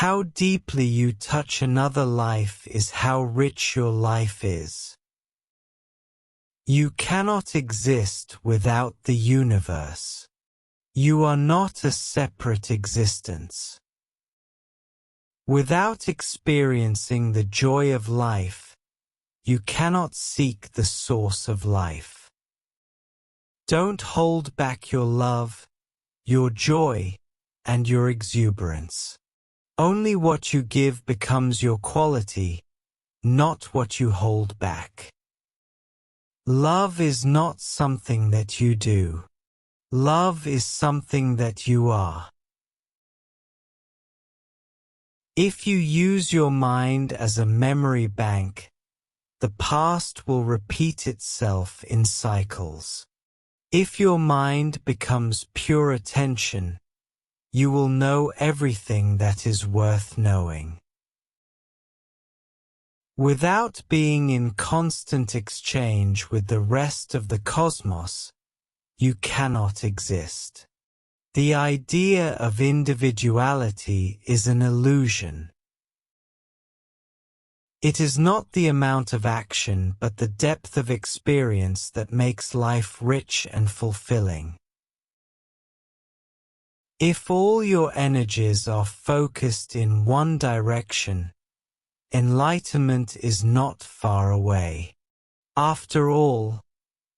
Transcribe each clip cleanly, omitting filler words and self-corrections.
How deeply you touch another life is how rich your life is. You cannot exist without the universe. You are not a separate existence. Without experiencing the joy of life, you cannot seek the source of life. Don't hold back your love, your joy, and your exuberance. Only what you give becomes your quality, not what you hold back. Love is not something that you do. Love is something that you are. If you use your mind as a memory bank, the past will repeat itself in cycles. If your mind becomes pure attention, you will know everything that is worth knowing. Without being in constant exchange with the rest of the cosmos, you cannot exist. The idea of individuality is an illusion. It is not the amount of action but the depth of experience that makes life rich and fulfilling. If all your energies are focused in one direction, enlightenment is not far away. After all,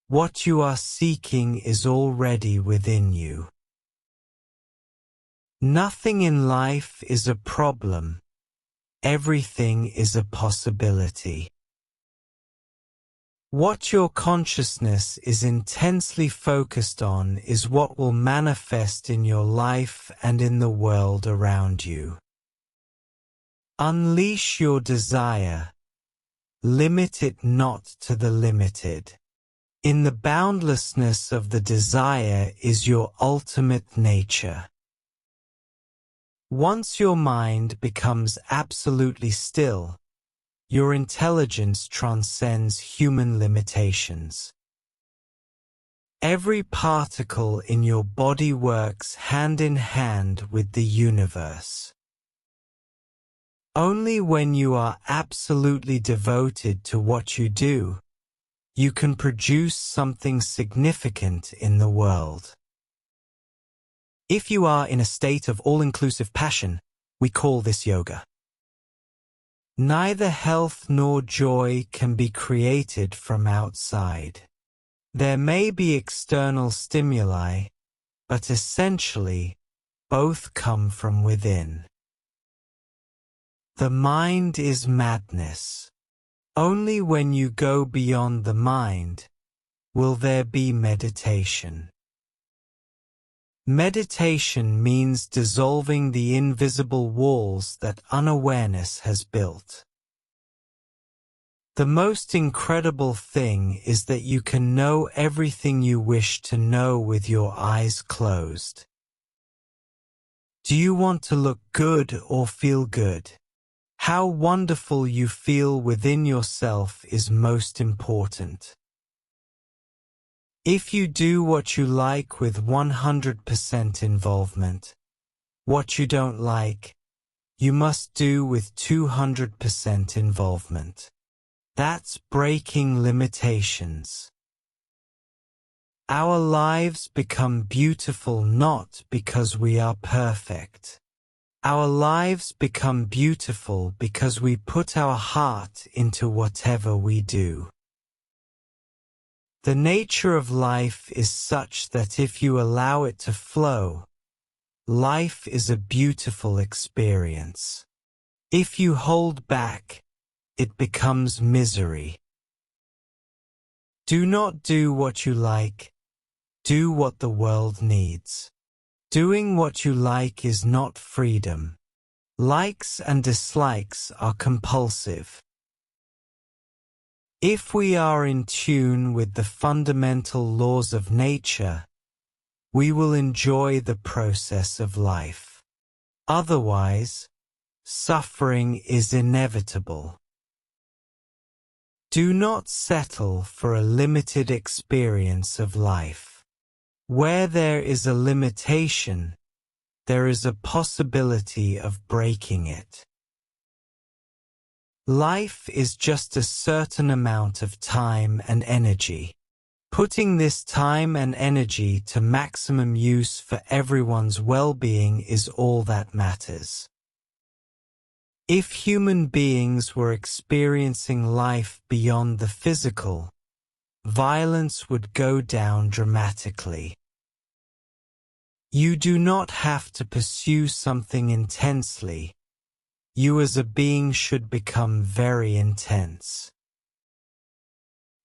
what you are seeking is already within you. Nothing in life is a problem. Everything is a possibility. What your consciousness is intensely focused on is what will manifest in your life and in the world around you. Unleash your desire. Limit it not to the limited. In the boundlessness of the desire is your ultimate nature. Once your mind becomes absolutely still, your intelligence transcends human limitations. Every particle in your body works hand in hand with the universe. Only when you are absolutely devoted to what you do, you can produce something significant in the world. If you are in a state of all-inclusive passion, we call this yoga. Neither health nor joy can be created from outside. There may be external stimuli, but essentially, both come from within. The mind is madness. Only when you go beyond the mind will there be meditation. Meditation means dissolving the invisible walls that unawareness has built. The most incredible thing is that you can know everything you wish to know with your eyes closed. Do you want to look good or feel good? How wonderful you feel within yourself is most important. If you do what you like with 100% involvement, what you don't like, you must do with 200% involvement. That's breaking limitations. Our lives become beautiful not because we are perfect. Our lives become beautiful because we put our heart into whatever we do. The nature of life is such that if you allow it to flow, life is a beautiful experience. If you hold back, it becomes misery. Do not do what you like, do what the world needs. Doing what you like is not freedom. Likes and dislikes are compulsive. If we are in tune with the fundamental laws of nature, we will enjoy the process of life. Otherwise, suffering is inevitable. Do not settle for a limited experience of life. Where there is a limitation, there is a possibility of breaking it. Life is just a certain amount of time and energy. Putting this time and energy to maximum use for everyone's well-being is all that matters. If human beings were experiencing life beyond the physical, violence would go down dramatically. You do not have to pursue something intensely. You as a being should become very intense.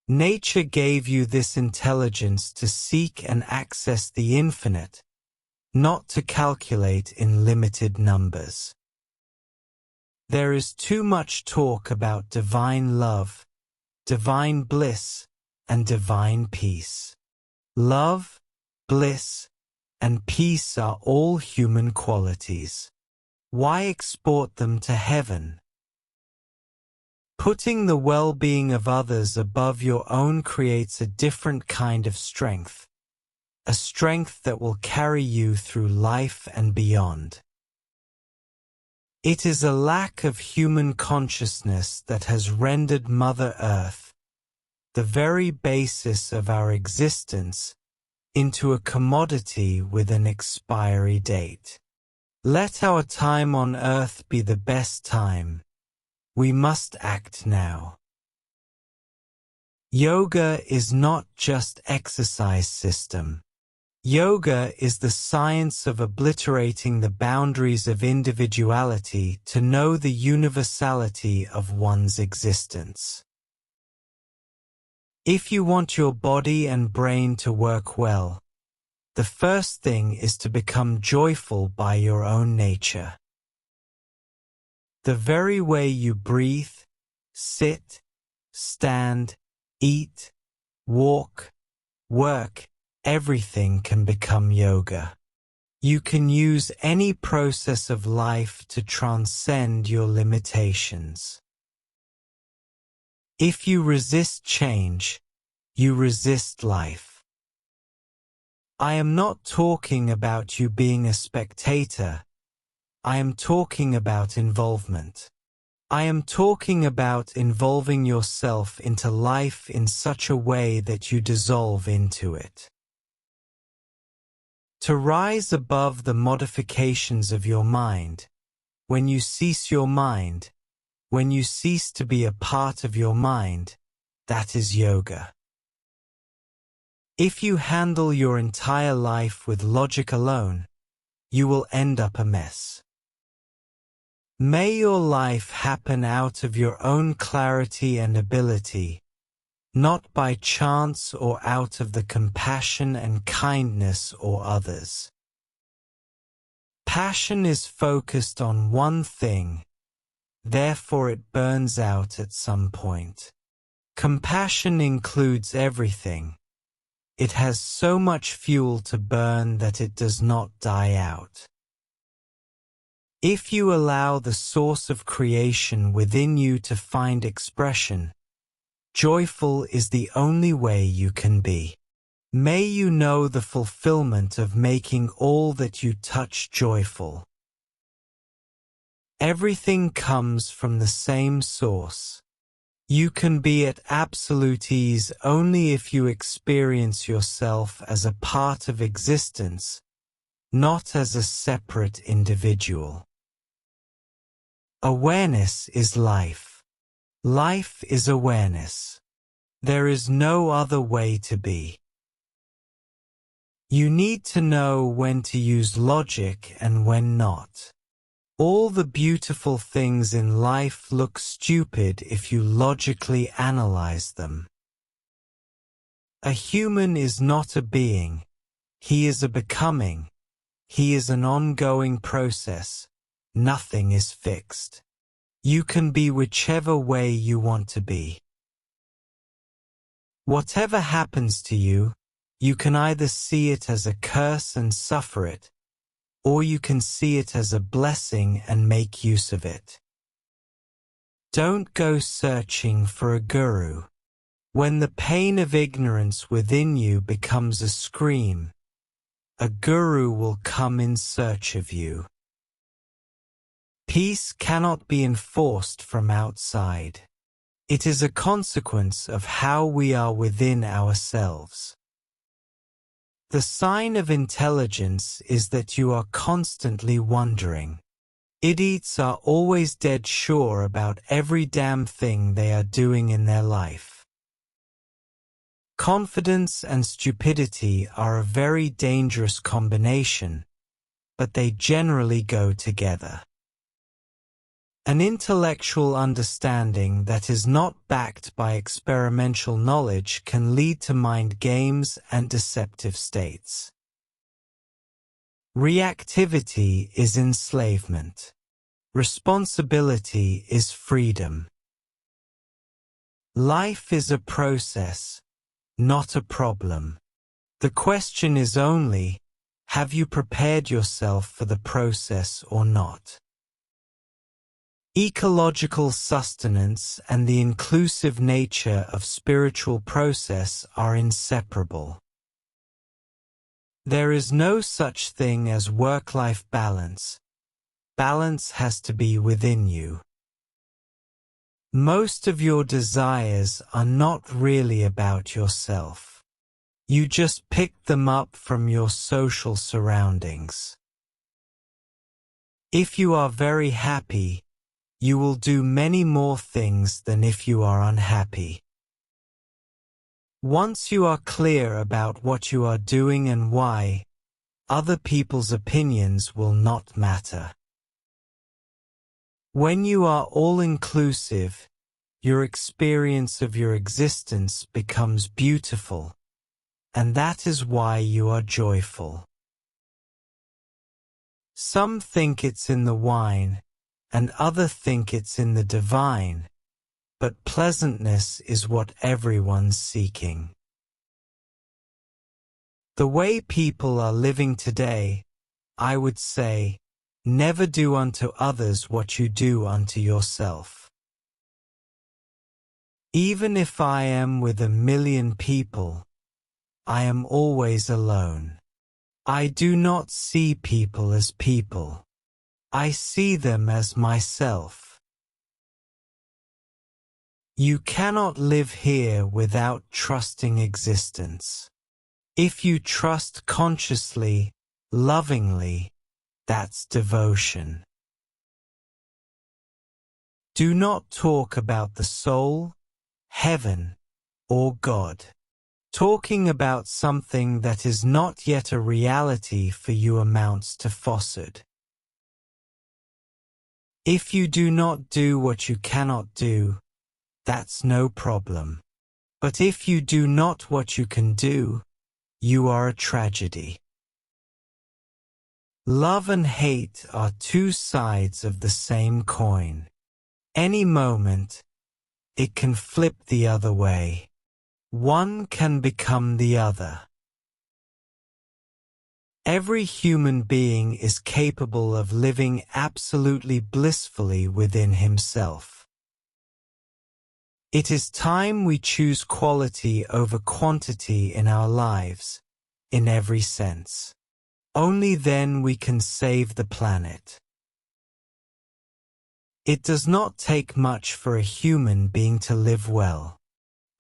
Nature gave you this intelligence to seek and access the infinite, not to calculate in limited numbers. There is too much talk about divine love, divine bliss, and divine peace. Love, bliss, and peace are all human qualities. Why export them to heaven? Putting the well-being of others above your own creates a different kind of strength, a strength that will carry you through life and beyond. It is a lack of human consciousness that has rendered Mother Earth, the very basis of our existence, into a commodity with an expiry date. Let our time on earth be the best time. We must act now. Yoga is not just exercise system. Yoga is the science of obliterating the boundaries of individuality to know the universality of one's existence. If you want your body and brain to work well, the first thing is to become joyful by your own nature. The very way you breathe, sit, stand, eat, walk, work, everything can become yoga. You can use any process of life to transcend your limitations. If you resist change, you resist life. I am not talking about you being a spectator. I am talking about involvement. I am talking about involving yourself into life in such a way that you dissolve into it. To rise above the modifications of your mind, when you cease your mind, when you cease to be a part of your mind, that is yoga. If you handle your entire life with logic alone, you will end up a mess. May your life happen out of your own clarity and ability, not by chance or out of the compassion and kindness of others. Passion is focused on one thing, therefore it burns out at some point. Compassion includes everything. It has so much fuel to burn that it does not die out. If you allow the source of creation within you to find expression, joyful is the only way you can be. May you know the fulfillment of making all that you touch joyful. Everything comes from the same source. You can be at absolute ease only if you experience yourself as a part of existence, not as a separate individual. Awareness is life. Life is awareness. There is no other way to be. You need to know when to use logic and when not. All the beautiful things in life look stupid if you logically analyze them. A human is not a being. He is a becoming. He is an ongoing process. Nothing is fixed. You can be whichever way you want to be. Whatever happens to you, you can either see it as a curse and suffer it, or you can see it as a blessing and make use of it. Don't go searching for a guru. When the pain of ignorance within you becomes a scream, a guru will come in search of you. Peace cannot be enforced from outside. It is a consequence of how we are within ourselves. The sign of intelligence is that you are constantly wondering. Idiots are always dead sure about every damn thing they are doing in their life. Confidence and stupidity are a very dangerous combination, but they generally go together. An intellectual understanding that is not backed by experimental knowledge can lead to mind games and deceptive states. Reactivity is enslavement. Responsibility is freedom. Life is a process, not a problem. The question is only, have you prepared yourself for the process or not? Ecological sustenance and the inclusive nature of spiritual process are inseparable. There is no such thing as work-life balance. Balance has to be within you. Most of your desires are not really about yourself. You just pick them up from your social surroundings. If you are very happy, you will do many more things than if you are unhappy. Once you are clear about what you are doing and why, other people's opinions will not matter. When you are all-inclusive, your experience of your existence becomes beautiful, and that is why you are joyful. Some think it's in the wine, and others think it's in the divine, but pleasantness is what everyone's seeking. The way people are living today, I would say, never do unto others what you do unto yourself. Even if I am with 1,000,000 people, I am always alone. I do not see people as people. I see them as myself. You cannot live here without trusting existence. If you trust consciously, lovingly, that's devotion. Do not talk about the soul, heaven, or God. Talking about something that is not yet a reality for you amounts to falsehood. If you do not do what you cannot do, that's no problem. But if you do not what you can do, you are a tragedy. Love and hate are two sides of the same coin. Any moment, it can flip the other way. One can become the other. Every human being is capable of living absolutely blissfully within himself. It is time we choose quality over quantity in our lives, in every sense. Only then we can save the planet. It does not take much for a human being to live well.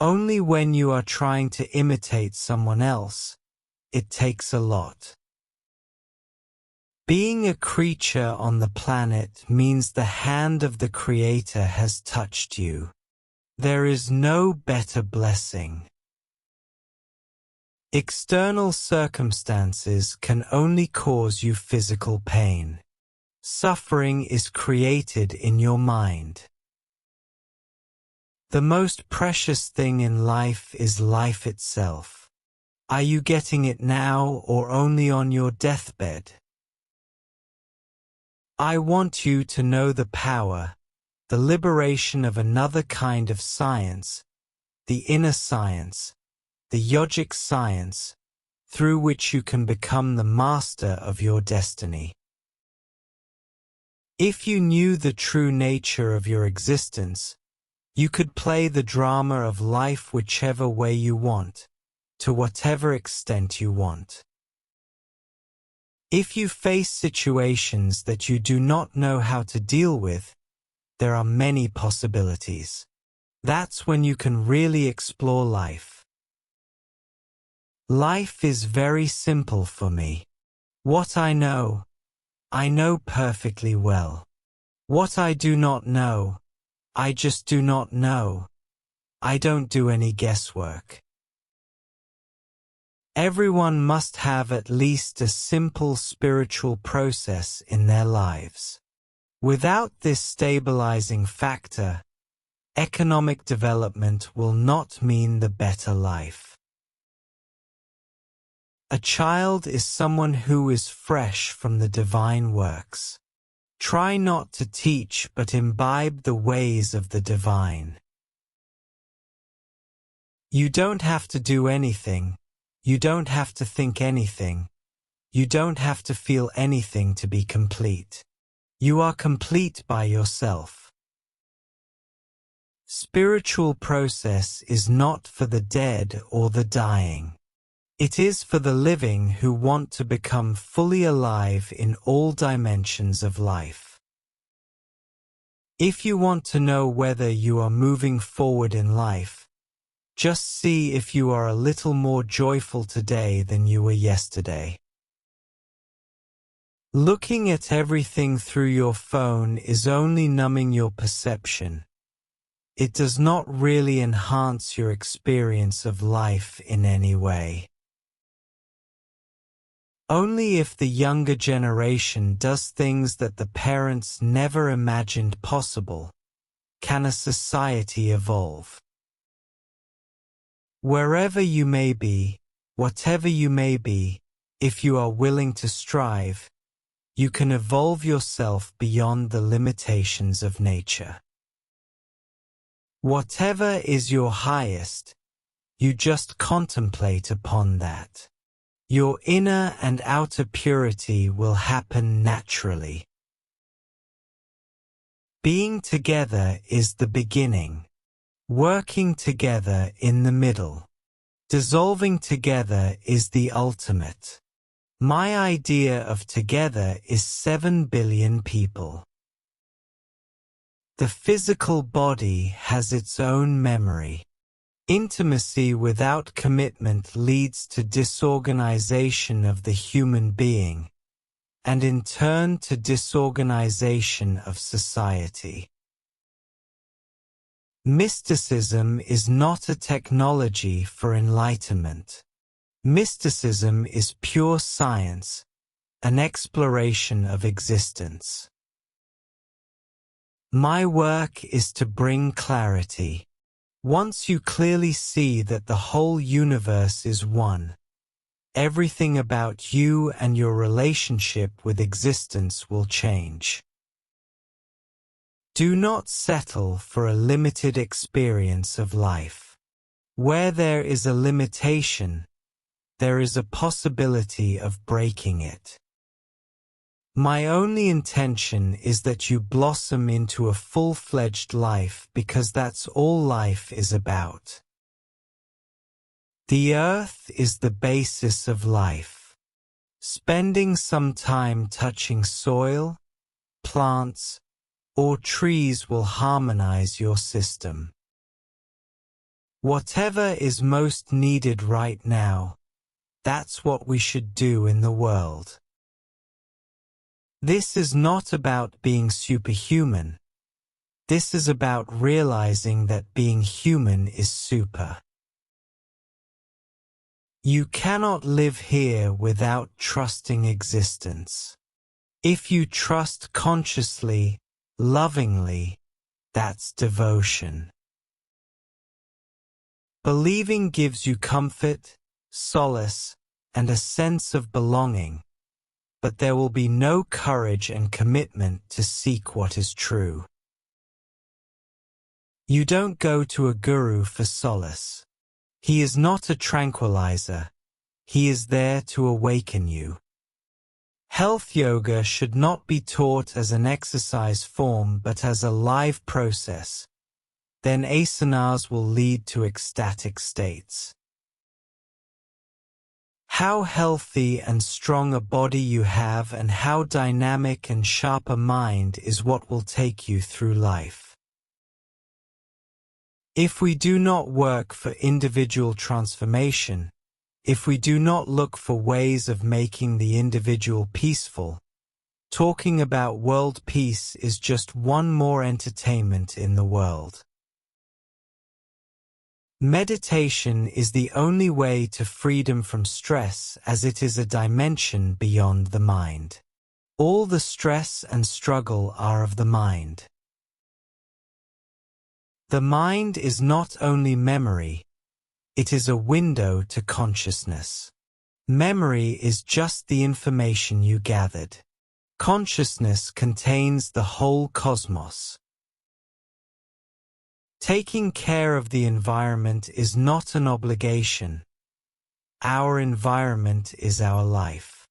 Only when you are trying to imitate someone else, it takes a lot. Being a creature on the planet means the hand of the Creator has touched you. There is no better blessing. External circumstances can only cause you physical pain. Suffering is created in your mind. The most precious thing in life is life itself. Are you getting it now or only on your deathbed? I want you to know the power, the liberation of another kind of science, the inner science, the yogic science, through which you can become the master of your destiny. If you knew the true nature of your existence, you could play the drama of life whichever way you want, to whatever extent you want. If you face situations that you do not know how to deal with, there are many possibilities. That's when you can really explore life. Life is very simple for me. What I know perfectly well. What I do not know, I just do not know. I don't do any guesswork. Everyone must have at least a simple spiritual process in their lives. Without this stabilizing factor, economic development will not mean the better life. A child is someone who is fresh from the divine works. Try not to teach but imbibe the ways of the divine. You don't have to do anything. You don't have to think anything. You don't have to feel anything to be complete. You are complete by yourself. Spiritual process is not for the dead or the dying. It is for the living who want to become fully alive in all dimensions of life. If you want to know whether you are moving forward in life, just see if you are a little more joyful today than you were yesterday. Looking at everything through your phone is only numbing your perception. It does not really enhance your experience of life in any way. Only if the younger generation does things that the parents never imagined possible, can a society evolve. Wherever you may be, whatever you may be, if you are willing to strive, you can evolve yourself beyond the limitations of nature. Whatever is your highest, you just contemplate upon that. Your inner and outer purity will happen naturally. Being together is the beginning. Working together in the middle. Dissolving together is the ultimate. My idea of together is 7 billion people. The physical body has its own memory. Intimacy without commitment leads to disorganization of the human being, and in turn to disorganization of society. Mysticism is not a technology for enlightenment. Mysticism is pure science, an exploration of existence. My work is to bring clarity. Once you clearly see that the whole universe is one, everything about you and your relationship with existence will change. Do not settle for a limited experience of life. Where there is a limitation, there is a possibility of breaking it. My only intention is that you blossom into a full-fledged life because that's all life is about. The earth is the basis of life. Spending some time touching soil, plants, or trees will harmonize your system. Whatever is most needed right now, that's what we should do in the world. This is not about being superhuman. This is about realizing that being human is super. You cannot live here without trusting existence. If you trust consciously, lovingly, that's devotion. Believing gives you comfort, solace, and a sense of belonging. But there will be no courage and commitment to seek what is true. You don't go to a guru for solace. He is not a tranquilizer. He is there to awaken you. Health yoga should not be taught as an exercise form but as a live process. Then asanas will lead to ecstatic states. How healthy and strong a body you have and how dynamic and sharp a mind is what will take you through life. If we do not work for individual transformation, if we do not look for ways of making the individual peaceful, talking about world peace is just one more entertainment in the world. Meditation is the only way to freedom from stress, as it is a dimension beyond the mind. All the stress and struggle are of the mind. The mind is not only memory, it is a window to consciousness. Memory is just the information you gathered. Consciousness contains the whole cosmos. Taking care of the environment is not an obligation. Our environment is our life.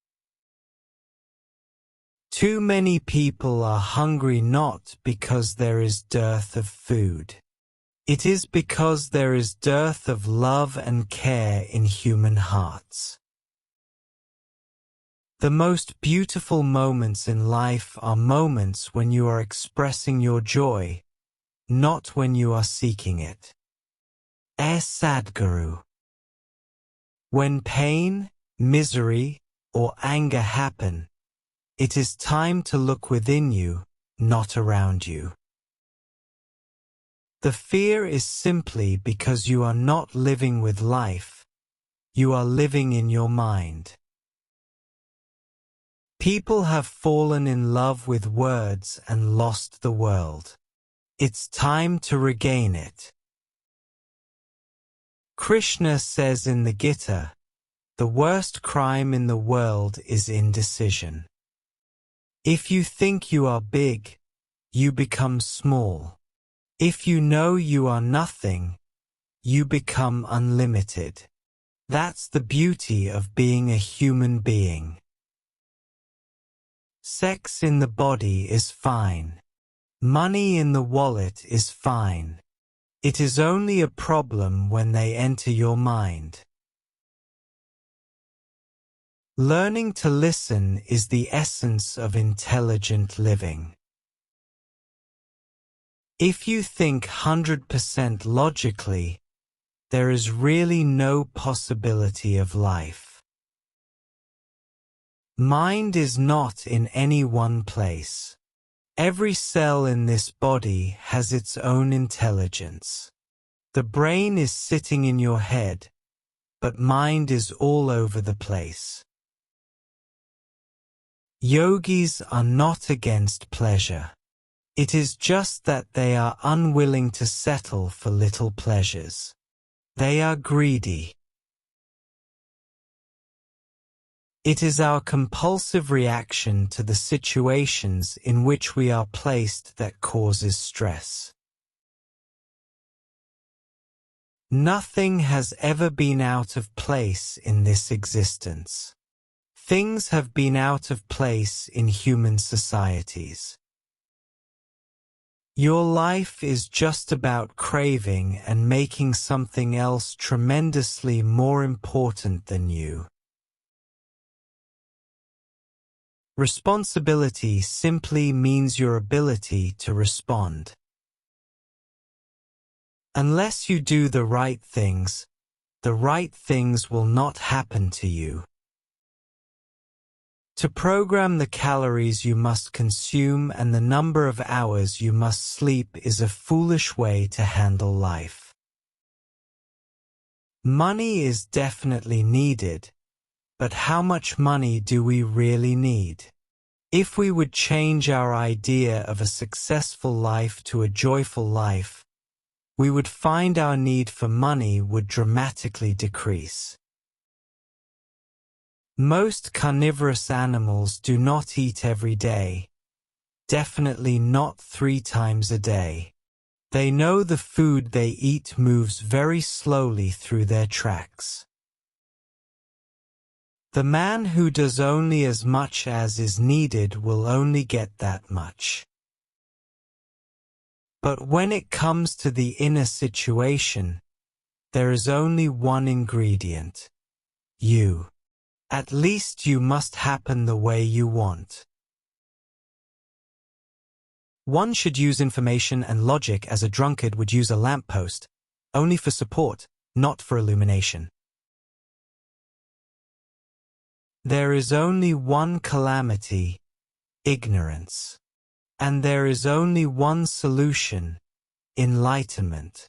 Too many people are hungry not because there is dearth of food. It is because there is dearth of love and care in human hearts. The most beautiful moments in life are moments when you are expressing your joy, not when you are seeking it. Sadhguru. When pain, misery, or anger happen, it is time to look within you, not around you. The fear is simply because you are not living with life, you are living in your mind. People have fallen in love with words and lost the world. It's time to regain it. Krishna says in the Gita, the worst crime in the world is indecision. If you think you are big, you become small. If you know you are nothing, you become unlimited. That's the beauty of being a human being. Sex in the body is fine. Money in the wallet is fine. It is only a problem when they enter your mind. Learning to listen is the essence of intelligent living. If you think 100% logically, there is really no possibility of life. Mind is not in any one place. Every cell in this body has its own intelligence. The brain is sitting in your head, but mind is all over the place. Yogis are not against pleasure. It is just that they are unwilling to settle for little pleasures. They are greedy. It is our compulsive reaction to the situations in which we are placed that causes stress. Nothing has ever been out of place in this existence. Things have been out of place in human societies. Your life is just about craving and making something else tremendously more important than you. Responsibility simply means your ability to respond. Unless you do the right things will not happen to you. To program the calories you must consume and the number of hours you must sleep is a foolish way to handle life. Money is definitely needed, but how much money do we really need? If we would change our idea of a successful life to a joyful life, we would find our need for money would dramatically decrease. Most carnivorous animals do not eat every day, definitely not 3 times a day. They know the food they eat moves very slowly through their tracts. The man who does only as much as is needed will only get that much. But when it comes to the inner situation, there is only one ingredient: you. At least you must happen the way you want. One should use information and logic as a drunkard would use a lamppost, only for support, not for illumination. There is only one calamity, ignorance. And there is only one solution, enlightenment.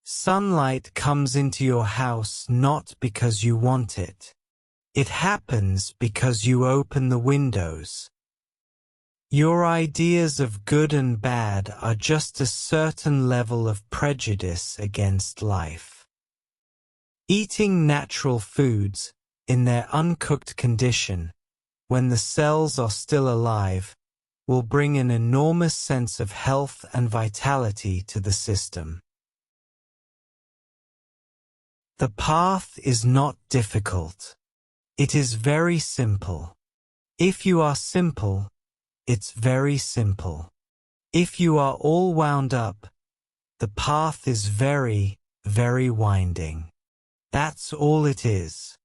Sunlight comes into your house not because you want it. It happens because you open the windows. Your ideas of good and bad are just a certain level of prejudice against life. Eating natural foods, in their uncooked condition, when the cells are still alive, will bring an enormous sense of health and vitality to the system. The path is not difficult. It is very simple. If you are simple, it's very simple. If you are all wound up, the path is very, very winding. That's all it is.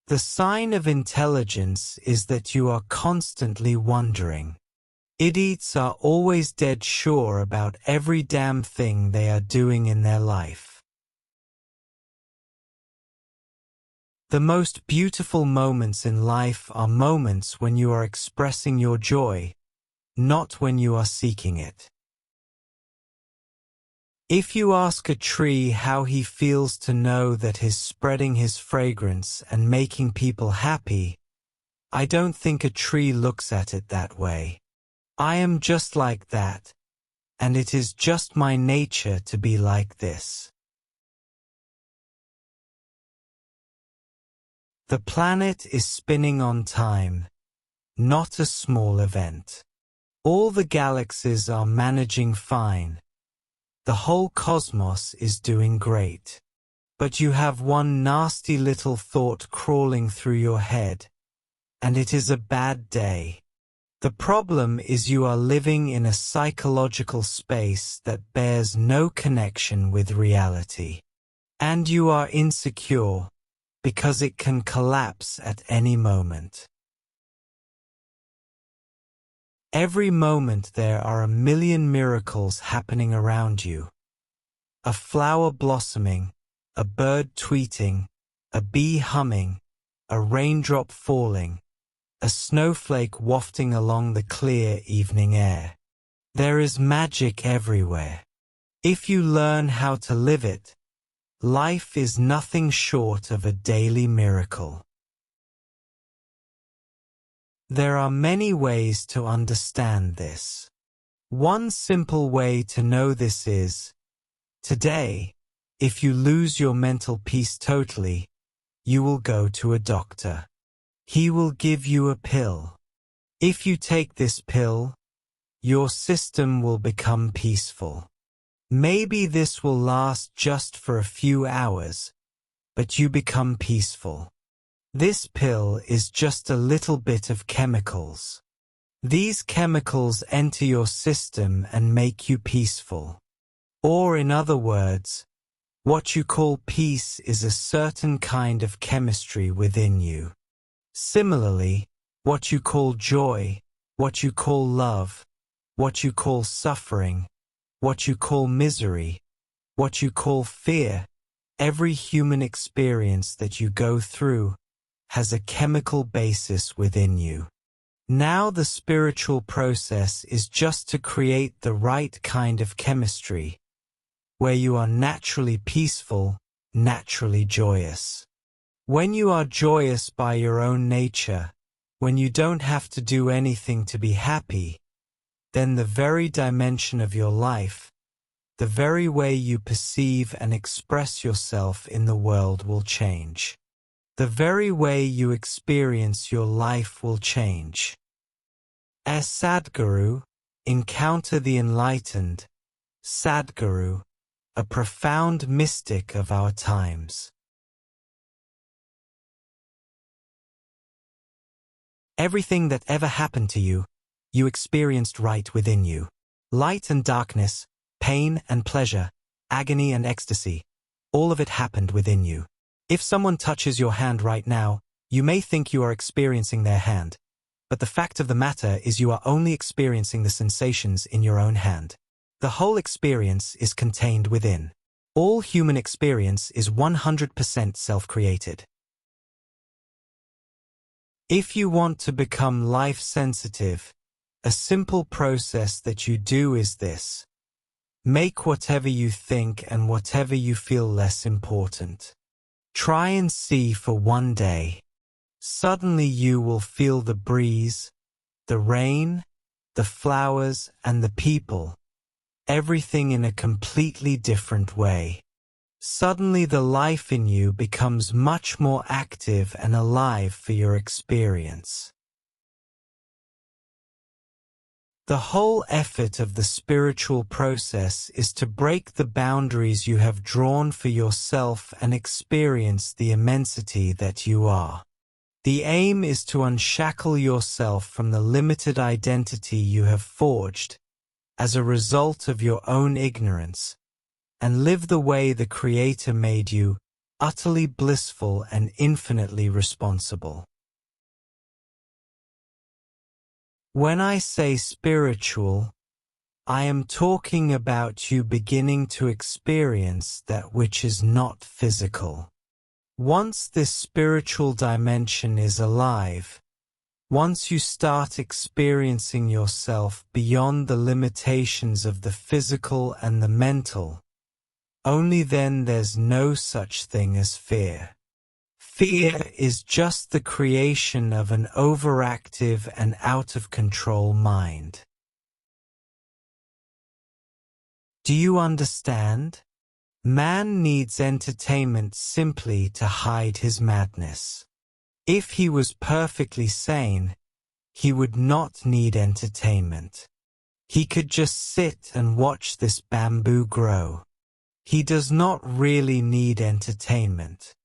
The sign of intelligence is that you are constantly wondering. Idiots are always dead sure about every damn thing they are doing in their life. The most beautiful moments in life are moments when you are expressing your joy, not when you are seeking it. If you ask a tree how he feels to know that he's spreading his fragrance and making people happy, I don't think a tree looks at it that way. I am just like that, and it is just my nature to be like this. The planet is spinning on time, not a small event. All the galaxies are managing fine. The whole cosmos is doing great. But you have one nasty little thought crawling through your head, and it is a bad day. The problem is you are living in a psychological space that bears no connection with reality. And you are insecure, because it can collapse at any moment. Every moment there are a million miracles happening around you. A flower blossoming, a bird tweeting, a bee humming, a raindrop falling, a snowflake wafting along the clear evening air. There is magic everywhere. If you learn how to live it, life is nothing short of a daily miracle. There are many ways to understand this. One simple way to know this is, today, if you lose your mental peace totally, you will go to a doctor. He will give you a pill. If you take this pill, your system will become peaceful. Maybe this will last just for a few hours, but you become peaceful. This pill is just a little bit of chemicals. These chemicals enter your system and make you peaceful. Or in other words, what you call peace is a certain kind of chemistry within you. Similarly, what you call joy, what you call love, what you call suffering, what you call misery, what you call fear, every human experience that you go through has a chemical basis within you. Now the spiritual process is just to create the right kind of chemistry, where you are naturally peaceful, naturally joyous. When you are joyous by your own nature, when you don't have to do anything to be happy, then the very dimension of your life, the very way you perceive and express yourself in the world will change. The very way you experience your life will change. As Sadhguru, Encounter the Enlightened, Sadhguru, a profound mystic of our times. Everything that ever happened to you, you experienced right within you. Light and darkness, pain and pleasure, agony and ecstasy, All of it happened within you. If someone touches your hand right now, you may think you are experiencing their hand, but the fact of the matter is you are only experiencing the sensations in your own hand. The whole experience is contained within. All human experience is 100% self-created. If you want to become life-sensitive, a simple process that you do is this. Make whatever you think and whatever you feel less important. Try and see for one day. Suddenly you will feel the breeze, the rain, the flowers, and the people. Everything in a completely different way. Suddenly the life in you becomes much more active and alive for your experience. The whole effort of the spiritual process is to break the boundaries you have drawn for yourself and experience the immensity that you are. The aim is to unshackle yourself from the limited identity you have forged as a result of your own ignorance, and live the way the Creator made you, utterly blissful and infinitely responsible. When I say spiritual, I am talking about you beginning to experience that which is not physical. Once this spiritual dimension is alive, once you start experiencing yourself beyond the limitations of the physical and the mental, only then there's no such thing as fear. Fear is just the creation of an overactive and out-of-control mind. Do you understand? Man needs entertainment simply to hide his madness. If he was perfectly sane, he would not need entertainment. He could just sit and watch this bamboo grow. He does not really need entertainment.